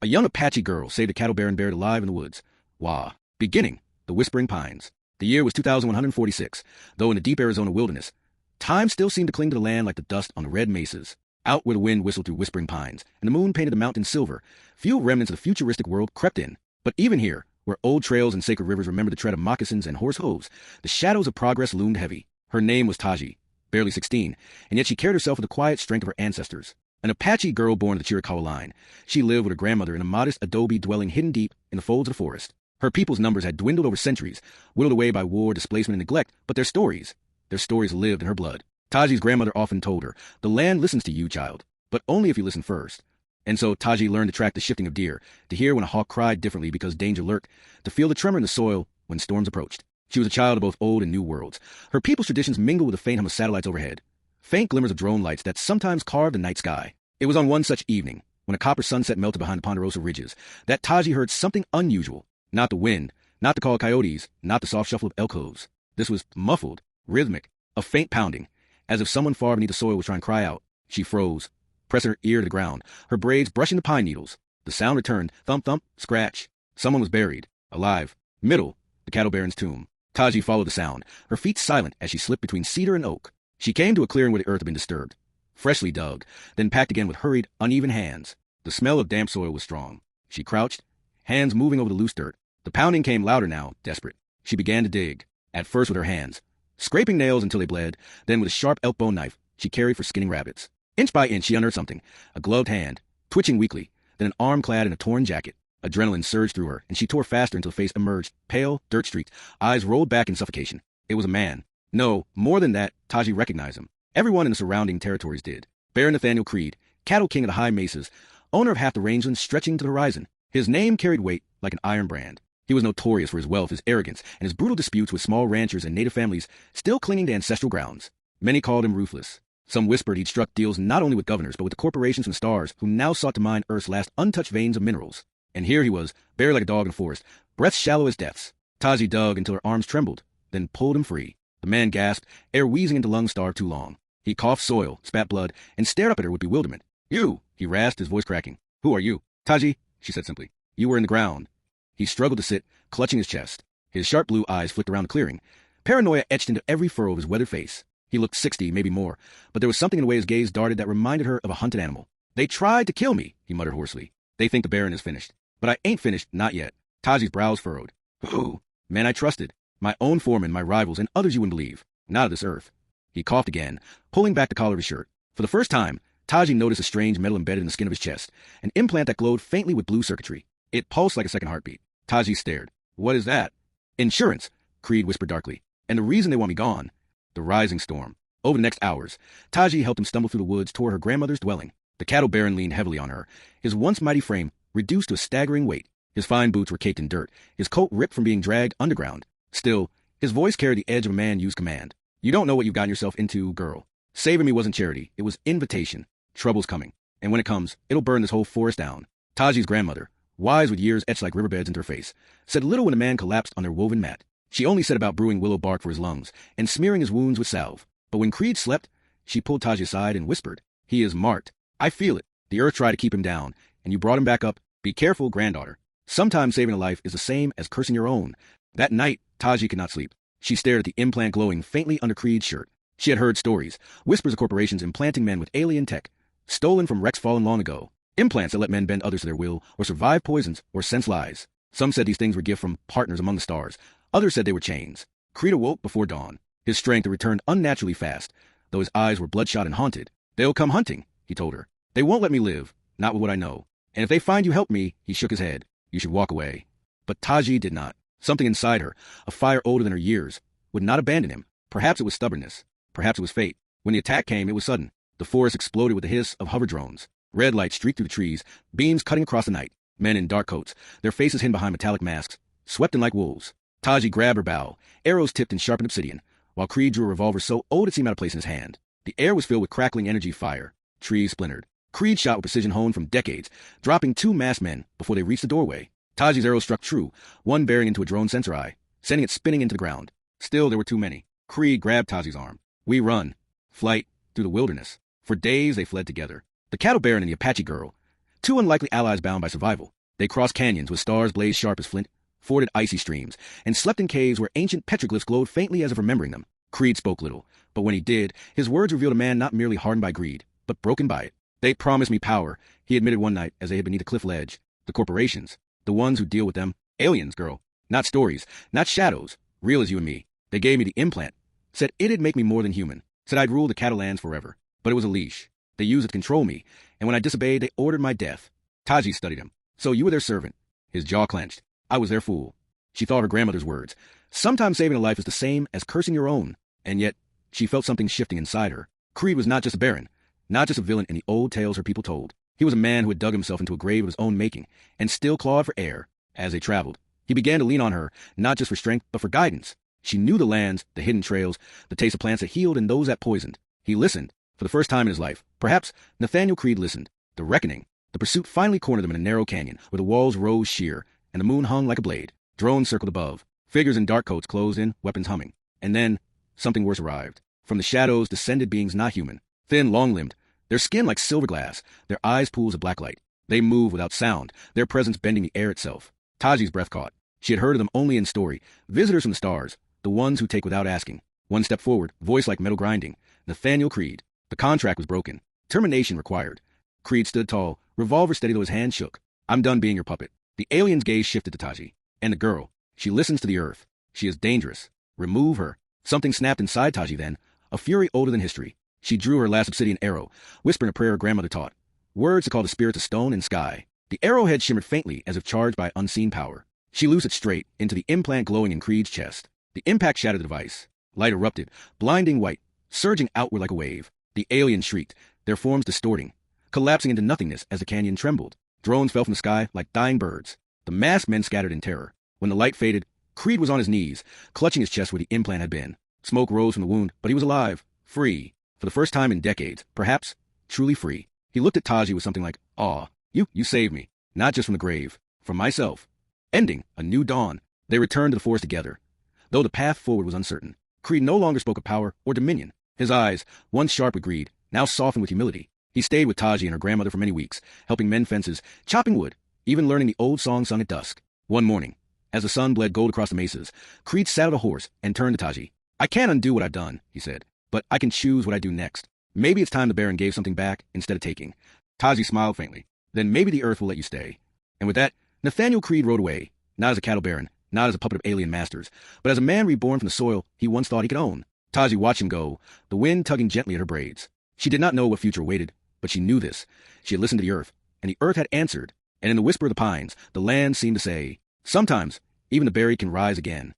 A young Apache girl saved a cattle bear and buried alive in the woods. Wah. Beginning. The Whispering Pines. The year was 2146, though in the deep Arizona wilderness, time still seemed to cling to the land like the dust on the red mesas. Out where the wind whistled through whispering pines, and the moon painted the mountains silver, few remnants of the futuristic world crept in. But even here, where old trails and sacred rivers remembered the tread of moccasins and horse hooves, the shadows of progress loomed heavy. Her name was Taji, barely 16, and yet she carried herself with the quiet strength of her ancestors. An Apache girl born of the Chiricahua line, she lived with her grandmother in a modest adobe dwelling hidden deep in the folds of the forest. Her people's numbers had dwindled over centuries, whittled away by war, displacement, and neglect, but their stories lived in her blood. Taji's grandmother often told her, "The land listens to you, child, but only if you listen first." And so Taji learned to track the shifting of deer, to hear when a hawk cried differently because danger lurked, to feel the tremor in the soil when storms approached. She was a child of both old and new worlds. Her people's traditions mingled with the faint hum of satellites overhead, faint glimmers of drone lights that sometimes carved the night sky. It was on one such evening, when a copper sunset melted behind the Ponderosa ridges, that Taji heard something unusual. Not the wind, not the call of coyotes, not the soft shuffle of elk hooves. This was muffled, rhythmic, a faint pounding, as if someone far beneath the soil was trying to cry out. She froze, pressing her ear to the ground, her braids brushing the pine needles. The sound returned, thump, thump, scratch. Someone was buried, alive, middle, the cattle baron's tomb. Taji followed the sound, her feet silent as she slipped between cedar and oak. She came to a clearing where the earth had been disturbed, freshly dug, then packed again with hurried, uneven hands. The smell of damp soil was strong. She crouched, hands moving over the loose dirt. The pounding came louder now, desperate. She began to dig, at first with her hands, scraping nails until they bled, then with a sharp elk bone knife she carried for skinning rabbits. Inch by inch she unearthed something, a gloved hand, twitching weakly, then an arm clad in a torn jacket. Adrenaline surged through her, and she tore faster until the face emerged, pale, dirt-streaked, eyes rolled back in suffocation. It was a man. No, more than that, Taji recognized him. Everyone in the surrounding territories did. Baron Nathaniel Creed, cattle king of the high mesas, owner of half the rangelands stretching to the horizon. His name carried weight like an iron brand. He was notorious for his wealth, his arrogance, and his brutal disputes with small ranchers and native families still clinging to ancestral grounds. Many called him ruthless. Some whispered he'd struck deals not only with governors, but with the corporations from the stars who now sought to mine Earth's last untouched veins of minerals. And here he was, buried like a dog in the forest, breath shallow as death's. Taji dug until her arms trembled, then pulled him free. The man gasped, air wheezing into lungs starved too long. He coughed soil, spat blood, and stared up at her with bewilderment. "You," he rasped, his voice cracking. "Who are you?" "Taji," she said simply. "You were in the ground." He struggled to sit, clutching his chest. His sharp blue eyes flicked around the clearing. Paranoia etched into every furrow of his weathered face. He looked 60, maybe more, but there was something in the way his gaze darted that reminded her of a hunted animal. "They tried to kill me," he muttered hoarsely. "They think the Baron is finished. But I ain't finished, not yet." Taji's brows furrowed. "Who?" "Men I trusted. My own foremen, my rivals, and others you wouldn't believe. Not of this earth." He coughed again, pulling back the collar of his shirt. For the first time, Taji noticed a strange metal embedded in the skin of his chest, an implant that glowed faintly with blue circuitry. It pulsed like a second heartbeat. Taji stared. "What is that?" "Insurance," Creed whispered darkly. "And the reason they want me gone." The rising storm. Over the next hours, Taji helped him stumble through the woods toward her grandmother's dwelling. The cattle baron leaned heavily on her, his once mighty frame reduced to a staggering weight. His fine boots were caked in dirt, his coat ripped from being dragged underground. Still, his voice carried the edge of a man used command. "You don't know what you've gotten yourself into, girl. Saving me wasn't charity, it was invitation. Trouble's coming, and when it comes, it'll burn this whole forest down." Taji's grandmother, wise with years etched like riverbeds into her face, said little when the man collapsed on their woven mat. She only said about brewing willow bark for his lungs and smearing his wounds with salve. But when Creed slept, she pulled Taji aside and whispered, "He is marked. I feel it. The earth tried to keep him down, and you brought him back up. Be careful, granddaughter. Sometimes saving a life is the same as cursing your own." That night, Taji could not sleep. She stared at the implant glowing faintly under Creed's shirt. She had heard stories, whispers of corporations implanting men with alien tech, stolen from wrecks fallen long ago. Implants that let men bend others to their will, or survive poisons, or sense lies. Some said these things were gifts from partners among the stars. Others said they were chains. Creed awoke before dawn. His strength had returned unnaturally fast, though his eyes were bloodshot and haunted. "They'll come hunting," he told her. "They won't let me live, not with what I know. And if they find you help me," he shook his head, "you should walk away." But Taji did not. Something inside her, a fire older than her years, would not abandon him. Perhaps it was stubbornness. Perhaps it was fate. When the attack came, it was sudden. The forest exploded with the hiss of hover drones. Red light streaked through the trees, beams cutting across the night. Men in dark coats, their faces hidden behind metallic masks, swept in like wolves. Taji grabbed her bow, arrows tipped in sharpened obsidian, while Creed drew a revolver so old it seemed out of place in his hand. The air was filled with crackling energy fire. Trees splintered. Creed shot with precision honed from decades, dropping 2 masked men before they reached the doorway. Taji's arrow struck true, one bearing into a drone sensor eye, sending it spinning into the ground. Still, there were too many. Creed grabbed Taji's arm. "We run." Flight through the wilderness. For days they fled together. The cattle baron and the Apache girl. Two unlikely allies bound by survival. They crossed canyons with stars blazed sharp as flint, forded icy streams, and slept in caves where ancient petroglyphs glowed faintly as if remembering them. Creed spoke little, but when he did, his words revealed a man not merely hardened by greed, but broken by it. They promised me power, he admitted one night as they had beneath a cliff ledge. The corporations, the ones who deal with them, aliens, girl. Not stories, not shadows, real as you and me. They gave me the implant, said it'd make me more than human, said I'd rule the Catalans forever. But it was a leash. They used it to control me, and when I disobeyed, they ordered my death. Taji studied him. So you were their servant. His jaw clenched. I was their fool. She thought of her grandmother's words. Sometimes saving a life is the same as cursing your own. And yet, she felt something shifting inside her. Creed was not just a baron, not just a villain in the old tales her people told. He was a man who had dug himself into a grave of his own making, and still clawed for air. As they traveled, he began to lean on her, not just for strength, but for guidance. She knew the lands, the hidden trails, the taste of plants that healed and those that poisoned. He listened, for the first time in his life. Perhaps Nathaniel Creed listened. The reckoning. The pursuit finally cornered them in a narrow canyon, where the walls rose sheer, and the moon hung like a blade. Drones circled above. Figures in dark coats closed in, weapons humming. And then, something worse arrived. From the shadows descended beings not human. Thin, long-limbed, their skin like silver glass, their eyes pools of black light. They moved without sound, their presence bending the air itself. Taji's breath caught. She had heard of them only in story. Visitors from the stars, the ones who take without asking. One step forward, voice like metal grinding. Nathaniel Creed. The contract was broken. Termination required. Creed stood tall, revolver steady though his hand shook. I'm done being your puppet. The alien's gaze shifted to Taji. And the girl. She listens to the earth. She is dangerous. Remove her. Something snapped inside Taji then, a fury older than history. She drew her last obsidian arrow, whispering a prayer her grandmother taught. Words to call the spirits of stone and sky. The arrowhead shimmered faintly as if charged by unseen power. She loosed it straight into the implant glowing in Creed's chest. The impact shattered the device. Light erupted, blinding white, surging outward like a wave. The alien shrieked, their forms distorting, collapsing into nothingness as the canyon trembled. Drones fell from the sky like dying birds. The masked men scattered in terror. When the light faded, Creed was on his knees, clutching his chest where the implant had been. Smoke rose from the wound, but he was alive, free. For the first time in decades, perhaps, truly free. He looked at Taji with something like awe. You saved me. Not just from the grave. From myself. Ending, a new dawn. They returned to the forest together. Though the path forward was uncertain, Creed no longer spoke of power or dominion. His eyes, once sharp with greed, now softened with humility. He stayed with Taji and her grandmother for many weeks, helping mend fences, chopping wood, even learning the old song sung at dusk. One morning, as the sun bled gold across the mesas, Creed saddled a horse and turned to Taji. I can't undo what I've done, he said, but I can choose what I do next. Maybe it's time the Baron gave something back instead of taking. Taji smiled faintly. Then maybe the earth will let you stay. And with that, Nathaniel Creed rode away, not as a cattle baron, not as a puppet of alien masters, but as a man reborn from the soil he once thought he could own. Taji watched him go, the wind tugging gently at her braids. She did not know what future awaited, but she knew this. She had listened to the earth, and the earth had answered, and in the whisper of the pines, the land seemed to say, sometimes, even the buried can rise again.